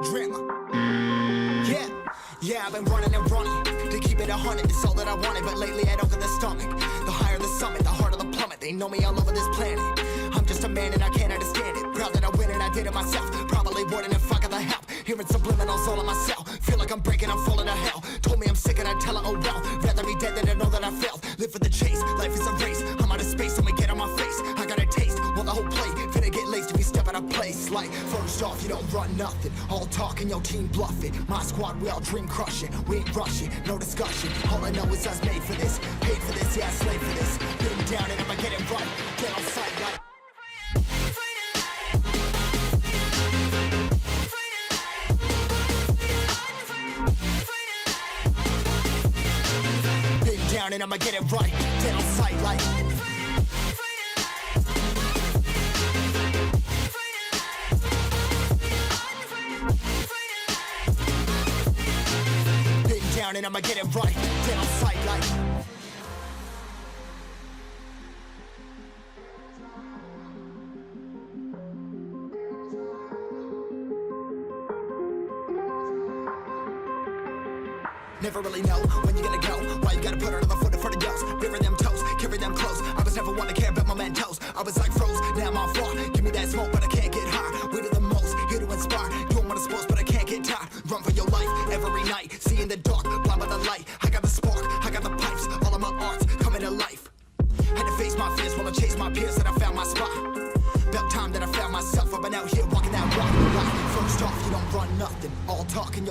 Drama. Yeah, I've been running and running to keep it 100. It's all that I wanted, but lately I don't get the stomach. The higher the summit, the harder the plummet. They know me all over this planet. I'm just a man and I can't understand it. Proud that I win and I did it myself. Probably wouldn't if I got the help. Hearing subliminals all on myself. Feel like I'm breaking, I'm falling to hell. Told me I'm sick and I tell her, oh well. Rather be dead than to know that I failed. Live for the chase, life is a race. I'm out of space, so me get on my face. I got a taste, well the whole plate. Finna get laced if you step out of place. Like, first off, you don't run nothing. All talk and your team bluff it. My squad, we all dream crushing. We ain't rushing, no discussion. All I know is us made for this. Paid for this, yeah, slave for this. Been down and I'ma get it right. Get on sight like. Down and I'ma get it right. Dead on sight like. Been down and I'ma get it right. Dead on sight like. Never really know when you're gonna go. Why you gotta put another foot in front of yours? Bury them toes, carry them close. I was never one to care about my mentos. I was like froze, now I'm on floor. Give me that smoke, but I can't get high. We do the most, here to inspire. Doing what I'm supposed, but I can't get tired. Run for your life every night. See in the dark, blind by the light. I got the spark, I got the pipes. All of my arts coming to life. Had to face my fears while I chased my peers, and I found my spot. About time that I found myself. I've been out here walking that rock. First off, you don't run nothing. All talking,